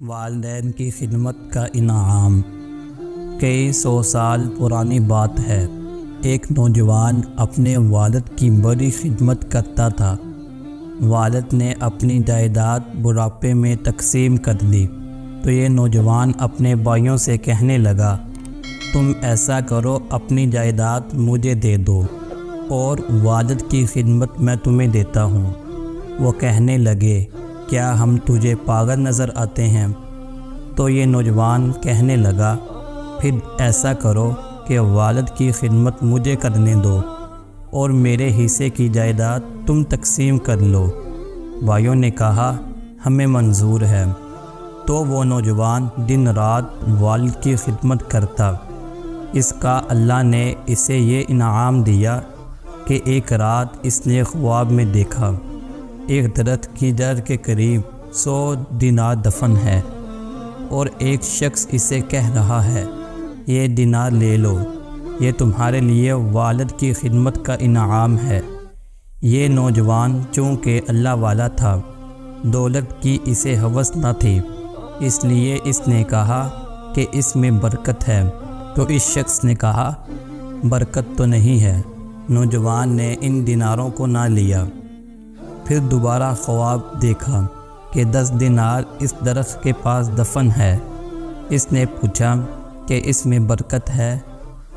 والدین کی خدمت کا انعام۔ کئی سو سال پرانی بات ہے، ایک نوجوان اپنے والد کی بڑی خدمت کرتا تھا۔ والد نے اپنی جائیداد بڑھاپے میں تقسیم کر دی تو یہ نوجوان اپنے بھائیوں سے کہنے لگا، تم ایسا کرو، اپنی جائیداد مجھے دے دو اور والد کی خدمت میں تمہیں دیتا ہوں۔ وہ کہنے لگے، کیا ہم تجھے پاگل نظر آتے ہیں؟ تو یہ نوجوان کہنے لگا، پھر ایسا کرو کہ والد کی خدمت مجھے کرنے دو اور میرے حصے کی جائیداد تم تقسیم کر لو۔ بھائیوں نے کہا، ہمیں منظور ہے۔ تو وہ نوجوان دن رات والد کی خدمت کرتا۔ اس کا اللہ نے اسے یہ انعام دیا کہ ایک رات اس نے خواب میں دیکھا، ایک درخت کی جڑ کے قریب 100 دینار دفن ہے اور ایک شخص اسے کہہ رہا ہے، یہ دینار لے لو، یہ تمہارے لیے والد کی خدمت کا انعام ہے۔ یہ نوجوان چونکہ اللہ والا تھا، دولت کی اسے ہوس نہ تھی، اس لیے اس نے کہا کہ اس میں برکت ہے۔ تو اس شخص نے کہا، برکت تو نہیں ہے۔ نوجوان نے ان دیناروں کو نہ لیا۔ پھر دوبارہ خواب دیکھا کہ 10 دینار اس درخت کے پاس دفن ہے۔ اس نے پوچھا کہ اس میں برکت ہے؟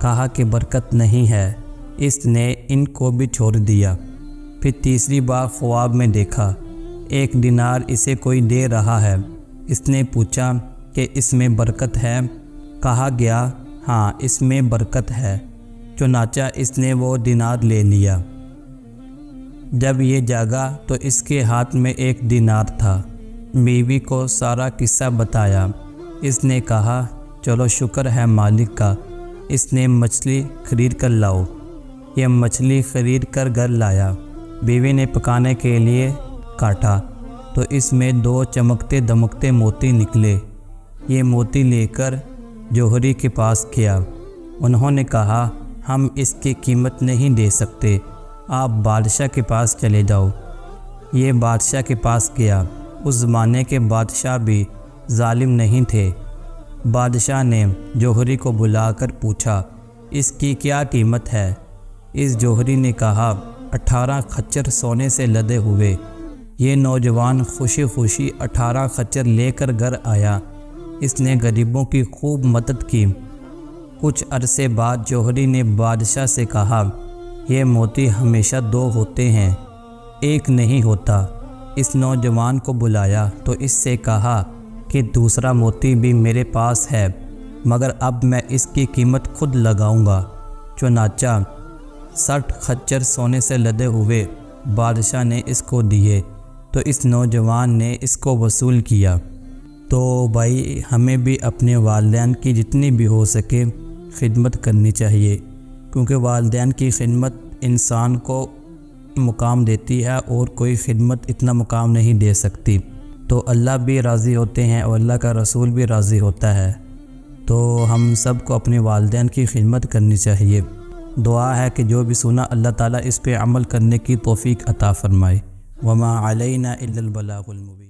کہا کہ برکت نہیں ہے۔ اس نے ان کو بھی چھوڑ دیا۔ پھر تیسری بار خواب میں دیکھا، 1 دینار اسے کوئی دے رہا ہے۔ اس نے پوچھا کہ اس میں برکت ہے؟ کہا گیا، ہاں اس میں برکت ہے۔ چنانچہ اس نے وہ دینار لے لیا۔ جب یہ جاگا تو اس کے ہاتھ میں 1 دینار تھا۔ بیوی کو سارا قصہ بتایا۔ اس نے کہا، چلو شکر ہے مالک کا، اس نے مچھلی خرید کر لاؤ۔ یہ مچھلی خرید کر گھر لایا۔ بیوی نے پکانے کے لیے کاٹا تو اس میں 2 چمکتے دمکتے موتی نکلے۔ یہ موتی لے کر جوہری کے پاس گیا۔ انہوں نے کہا، ہم اس کی قیمت نہیں دے سکتے، آپ بادشاہ کے پاس چلے جاؤ۔ یہ بادشاہ کے پاس گیا۔ اس زمانے کے بادشاہ بھی ظالم نہیں تھے۔ بادشاہ نے جوہری کو بلا کر پوچھا، اس کی کیا قیمت ہے؟ اس جوہری نے کہا، 18 خچر سونے سے لدے ہوئے۔ یہ نوجوان خوشی خوشی 18 خچر لے کر گھر آیا۔ اس نے غریبوں کی خوب مدد کی۔ کچھ عرصے بعد جوہری نے بادشاہ سے کہا، یہ موتی ہمیشہ 2 ہوتے ہیں، 1 نہیں ہوتا۔ اس نوجوان کو بلایا تو اس سے کہا کہ دوسرا موتی بھی میرے پاس ہے، مگر اب میں اس کی قیمت خود لگاؤں گا۔ چنانچہ 60 خچر سونے سے لدے ہوئے بادشاہ نے اس کو دیے تو اس نوجوان نے اس کو وصول کیا۔ تو بھائی، ہمیں بھی اپنے والدین کی جتنی بھی ہو سکے خدمت کرنی چاہیے، کیونکہ والدین کی خدمت انسان کو مقام دیتی ہے اور کوئی خدمت اتنا مقام نہیں دے سکتی۔ تو اللہ بھی راضی ہوتے ہیں اور اللہ کا رسول بھی راضی ہوتا ہے۔ تو ہم سب کو اپنے والدین کی خدمت کرنی چاہیے۔ دعا ہے کہ جو بھی سنا اللہ تعالیٰ اس پہ عمل کرنے کی توفیق عطا فرمائے۔ وما علینا الا البلاغ المبین۔